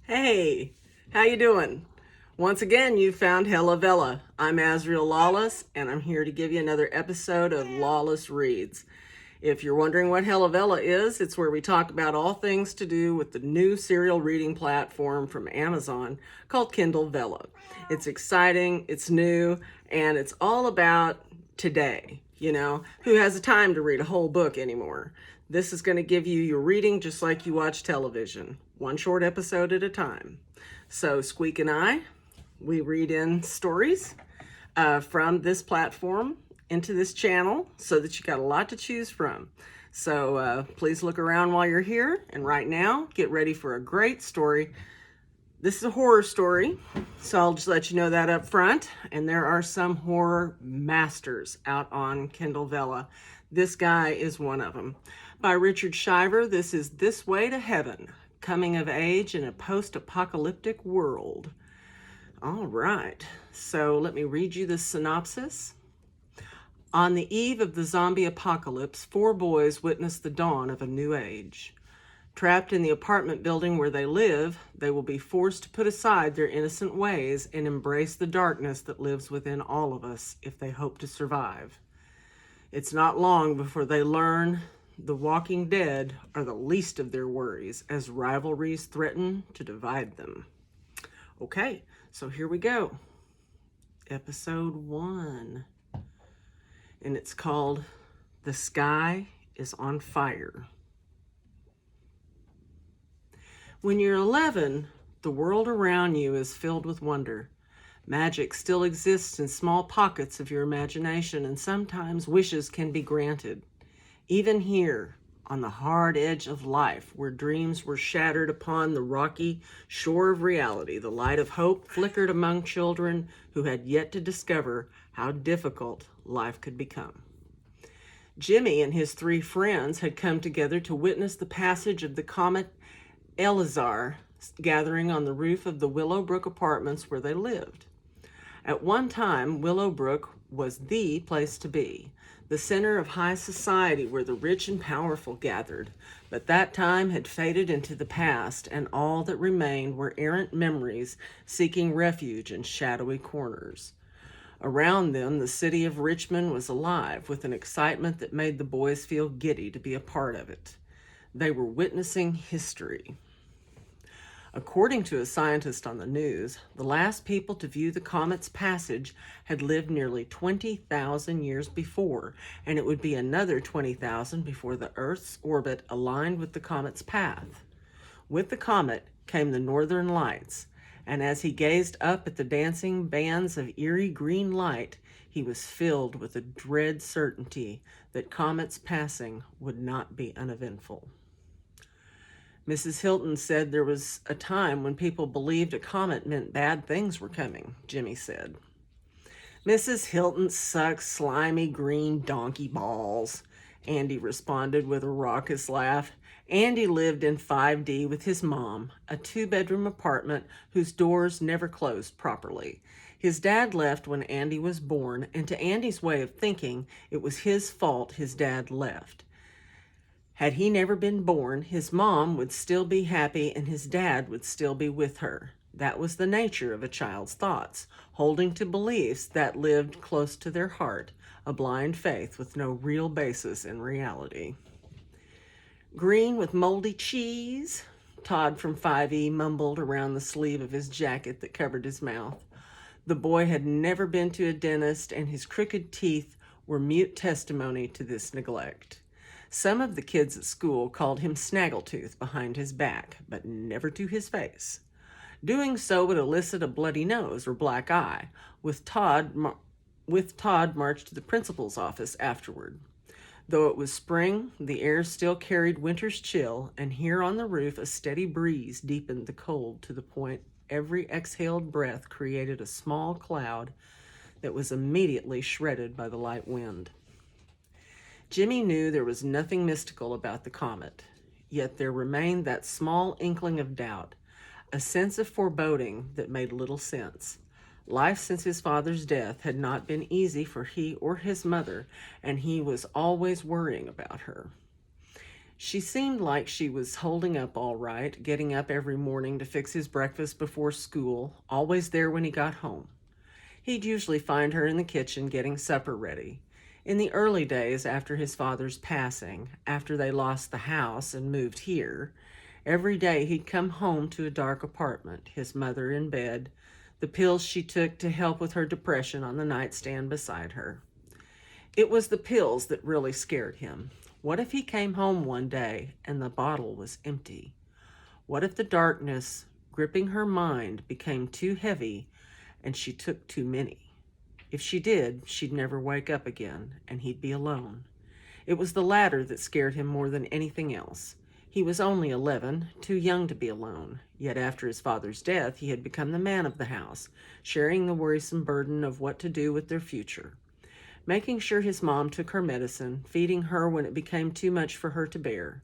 Hey, how you doing? Once again, you found Vella. I'm Azriel Lawless, and I'm here to give you another episode of Lawless Reads. If you're wondering what Vella is, it's where we talk about all things to do with the new serial reading platform from Amazon called Kindle Vella. It's exciting, it's new, and it's all about today. Who has the time to read a whole book anymore? This is going to give you your reading just like you watch television, one short episode at a time. So Squeak and I, we read in stories from this platform into this channel so that you got a lot to choose from. So please look around while you're here. And right now, get ready for a great story. This is a horror story, so I'll just let you know that up front. And there are some horror masters out on Kindle Vella. This guy is one of them. By Richard Schiver, this is This Way to Heaven, Coming of Age in a Post-Apocalyptic World. All right, so let me read you the synopsis. On the eve of the zombie apocalypse, 4 boys witness the dawn of a new age. Trapped in the apartment building where they live, they will be forced to put aside their innocent ways and embrace the darkness that lives within all of us if they hope to survive. It's not long before they learn the walking dead are the least of their worries as rivalries threaten to divide them. Okay, so here we go. Episode 1. And it's called The Sky is on Fire. When you're 11, the world around you is filled with wonder. Magic still exists in small pockets of your imagination, and sometimes wishes can be granted. Even here, on the hard edge of life, where dreams were shattered upon the rocky shore of reality, the light of hope flickered among children who had yet to discover how difficult life could become. Jimmy and his 3 friends had come together to witness the passage of the comet Elazar gathering on the roof of the Willowbrook apartments where they lived. At one time, Willowbrook was the place to be, the center of high society where the rich and powerful gathered. But that time had faded into the past, and all that remained were errant memories seeking refuge in shadowy corners. Around them, the city of Richmond was alive with an excitement that made the boys feel giddy to be a part of it. They were witnessing history. According to a scientist on the news, the last people to view the comet's passage had lived nearly 20,000 years before, and it would be another 20,000 before the Earth's orbit aligned with the comet's path. With the comet came the northern lights, and as he gazed up at the dancing bands of eerie green light, he was filled with a dread certainty that comet's passing would not be uneventful. Mrs. Hilton said there was a time when people believed a comet meant bad things were coming, Jimmy said. Mrs. Hilton sucks slimy green donkey balls, Andy responded with a raucous laugh. Andy lived in 5D with his mom, a 2-bedroom apartment whose doors never closed properly. His dad left when Andy was born, and to Andy's way of thinking, it was his fault his dad left. Had he never been born, his mom would still be happy and his dad would still be with her. That was the nature of a child's thoughts, holding to beliefs that lived close to their heart, a blind faith with no real basis in reality. Green with moldy cheese, Todd from 5E mumbled around the sleeve of his jacket that covered his mouth. The boy had never been to a dentist, and his crooked teeth were mute testimony to this neglect. Some of the kids at school called him Snaggletooth behind his back, but never to his face. Doing so would elicit a bloody nose or black eye, with Todd marched to the principal's office afterward. Though it was spring, the air still carried winter's chill, and here on the roof a steady breeze deepened the cold to the point every exhaled breath created a small cloud that was immediately shredded by the light wind. Jimmy knew there was nothing mystical about the comet, yet there remained that small inkling of doubt, a sense of foreboding that made little sense. Life since his father's death had not been easy for he or his mother, and he was always worrying about her. She seemed like she was holding up all right, getting up every morning to fix his breakfast before school, always there when he got home. He'd usually find her in the kitchen getting supper ready. In the early days after his father's passing, after they lost the house and moved here, every day he'd come home to a dark apartment, his mother in bed, the pills she took to help with her depression on the nightstand beside her. It was the pills that really scared him. What if he came home one day and the bottle was empty? What if the darkness gripping her mind became too heavy and she took too many? If she did, she'd never wake up again and he'd be alone. It was the latter that scared him more than anything else. He was only 11, too young to be alone, yet after his father's death he had become the man of the house, sharing the worrisome burden of what to do with their future. Making sure his mom took her medicine, feeding her when it became too much for her to bear.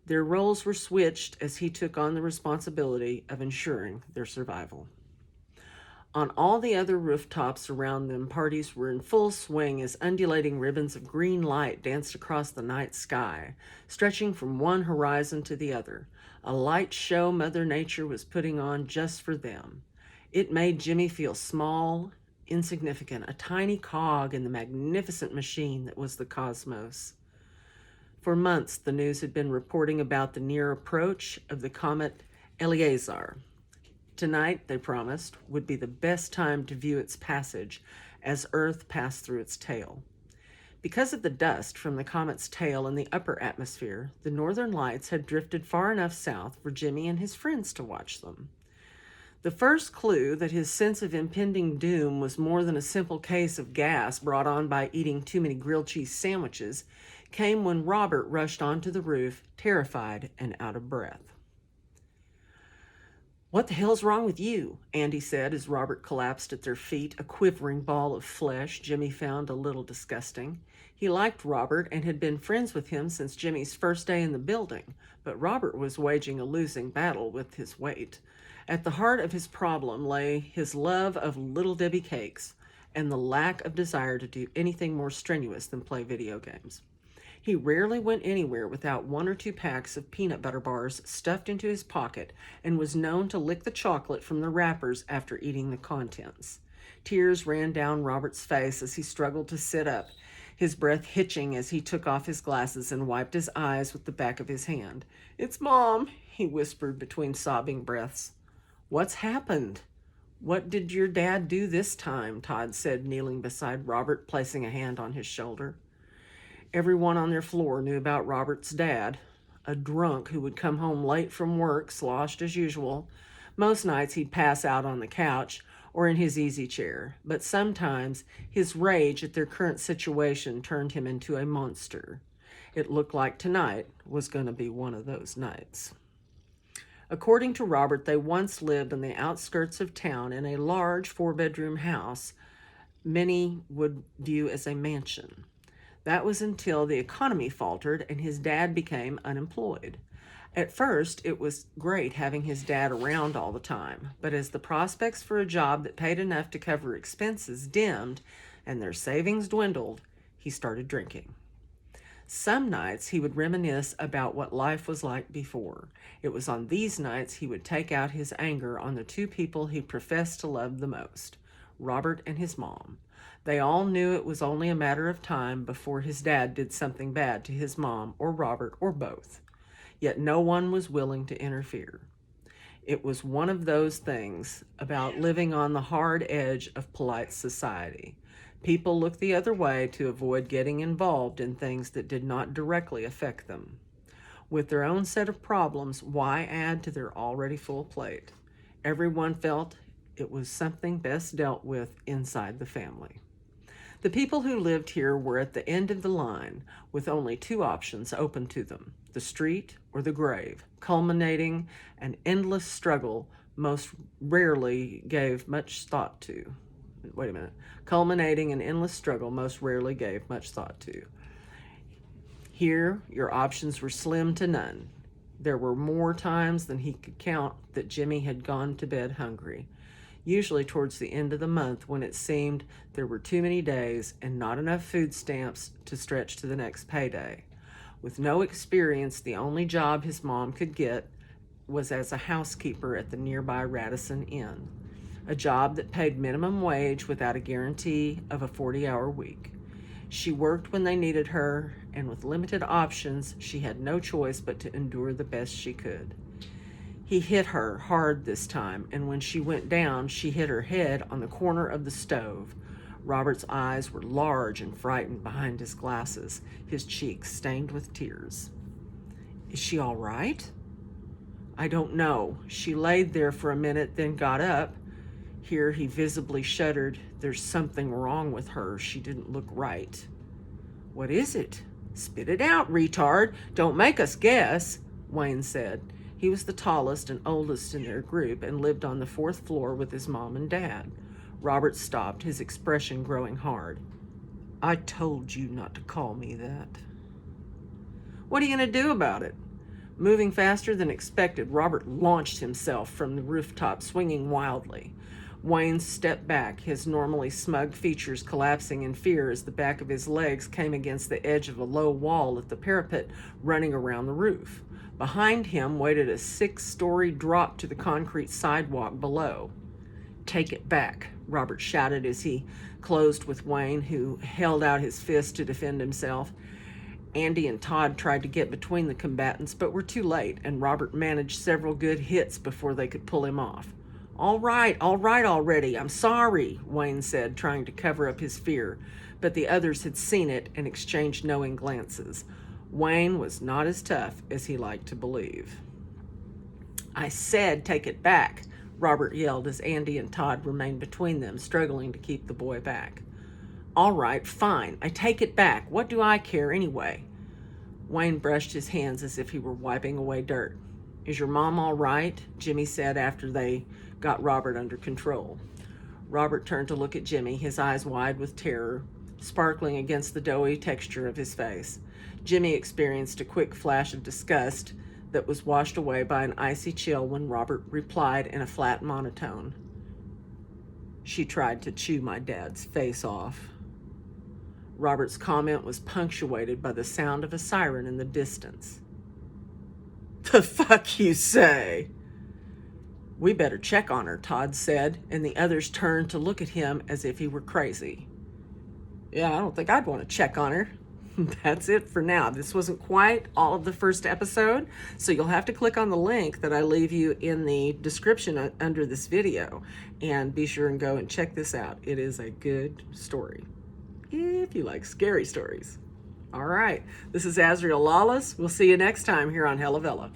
Their roles were switched as he took on the responsibility of ensuring their survival. On all the other rooftops around them, parties were in full swing as undulating ribbons of green light danced across the night sky, stretching from one horizon to the other, a light show Mother Nature was putting on just for them. It made Jimmy feel small, insignificant, a tiny cog in the magnificent machine that was the cosmos. For months, the news had been reporting about the near approach of the comet Eleazar. Tonight, they promised, would be the best time to view its passage as Earth passed through its tail. Because of the dust from the comet's tail in the upper atmosphere, the northern lights had drifted far enough south for Jimmy and his friends to watch them. The first clue that his sense of impending doom was more than a simple case of gas brought on by eating too many grilled cheese sandwiches came when Robert rushed onto the roof, terrified and out of breath. "What the hell's wrong with you?" Andy said as Robert collapsed at their feet, a quivering ball of flesh Jimmy found a little disgusting. He liked Robert and had been friends with him since Jimmy's first day in the building, but Robert was waging a losing battle with his weight. At the heart of his problem lay his love of Little Debbie cakes and the lack of desire to do anything more strenuous than play video games. He rarely went anywhere without 1 or 2 packs of peanut butter bars stuffed into his pocket and was known to lick the chocolate from the wrappers after eating the contents. Tears ran down Robert's face as he struggled to sit up, his breath hitching as he took off his glasses and wiped his eyes with the back of his hand. "It's Mom," he whispered between sobbing breaths. "What's happened? What did your dad do this time?" Todd said, kneeling beside Robert, placing a hand on his shoulder. Everyone on their floor knew about Robert's dad, a drunk who would come home late from work, sloshed as usual. Most nights he'd pass out on the couch or in his easy chair, but sometimes his rage at their current situation turned him into a monster. It looked like tonight was going to be one of those nights. According to Robert, they once lived on the outskirts of town in a large 4-bedroom house many would view as a mansion. That was until the economy faltered and his dad became unemployed. At first, it was great having his dad around all the time, but as the prospects for a job that paid enough to cover expenses dimmed and their savings dwindled, he started drinking. Some nights he would reminisce about what life was like before. It was on these nights he would take out his anger on the 2 people he professed to love the most, Robert and his mom. They all knew it was only a matter of time before his dad did something bad to his mom or Robert or both. Yet no one was willing to interfere. It was one of those things about living on the hard edge of polite society. People looked the other way to avoid getting involved in things that did not directly affect them. With their own set of problems, why add to their already full plate? Everyone felt it was something best dealt with inside the family. The people who lived here were at the end of the line, with only 2 options open to them, the street or the grave, culminating an endless struggle most rarely gave much thought to. Culminating an endless struggle most rarely gave much thought to. Here, your options were slim to none. There were more times than he could count that Jimmy had gone to bed hungry, usually towards the end of the month when it seemed there were too many days and not enough food stamps to stretch to the next payday. With no experience, the only job his mom could get was as a housekeeper at the nearby Radisson Inn, a job that paid minimum wage without a guarantee of a 40-hour week. She worked when they needed her, and with limited options, she had no choice but to endure the best she could. He hit her hard this time, and when she went down, she hit her head on the corner of the stove. Robert's eyes were large and frightened behind his glasses, his cheeks stained with tears. "Is she all right?" "I don't know. She laid there for a minute, then got up." Here he visibly shuddered. "There's something wrong with her. She didn't look right." "What is it?" "Spit it out, retard. Don't make us guess," Wayne said. He was the tallest and oldest in their group and lived on the 4th floor with his mom and dad. Robert stopped, his expression growing hard. "I told you not to call me that." "What are you going to do about it?" Moving faster than expected, Robert launched himself from the rooftop, swinging wildly. Wayne stepped back, his normally smug features collapsing in fear as the back of his legs came against the edge of a low wall at the parapet running around the roof. Behind him waited a 6-story drop to the concrete sidewalk below. "Take it back," Robert shouted as he closed with Wayne, who held out his fist to defend himself. Andy and Todd tried to get between the combatants, but were too late, and Robert managed several good hits before they could pull him off. All right already. I'm sorry," Wayne said, trying to cover up his fear, but the others had seen it and exchanged knowing glances. Wayne was not as tough as he liked to believe. "I said take it back," Robert yelled as Andy and Todd remained between them, struggling to keep the boy back. "All right, fine. I take it back. What do I care anyway?" Wayne brushed his hands as if he were wiping away dirt. "Is your mom all right?" Jimmy said after they got Robert under control. Robert turned to look at Jimmy, his eyes wide with terror, sparkling against the doughy texture of his face. Jimmy experienced a quick flash of disgust that was washed away by an icy chill when Robert replied in a flat monotone, "She tried to chew my dad's face off." Robert's comment was punctuated by the sound of a siren in the distance. "The fuck you say?" "We better check on her," Todd said, and the others turned to look at him as if he were crazy. "Yeah, I don't think I'd want to check on her." That's it for now. This wasn't quite all of the first episode, so you'll have to click on the link that I leave you in the description under this video, and be sure and go and check this out. It is a good story, if you like scary stories. All right, this is Azriel Lawless. We'll see you next time here on Vella.